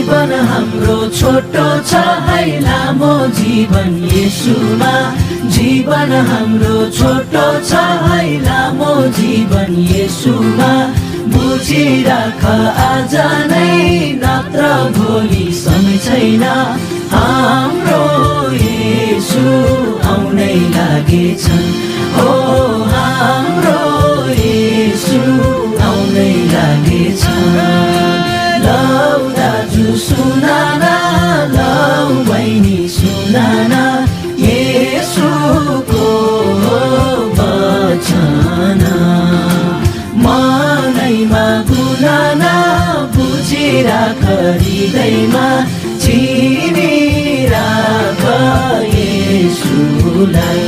जीवन हाम्रो छोटो छ है लामो जीवन येशूमा जीवन हाम्रो छोटो छ है लामो जीवन येशूमा बुझिराख आज नै नत्र भोलि समय छैन हाम्रो येशू आउनै लागेछन् हो हाम्रो येशू आउनै लागेछन् लौ दाजु सुनाना लौ बहिनी सुनाना येशूको वचन मनैमा गुनाना बुझिराख हृदयमा चिनिराख येशूलाई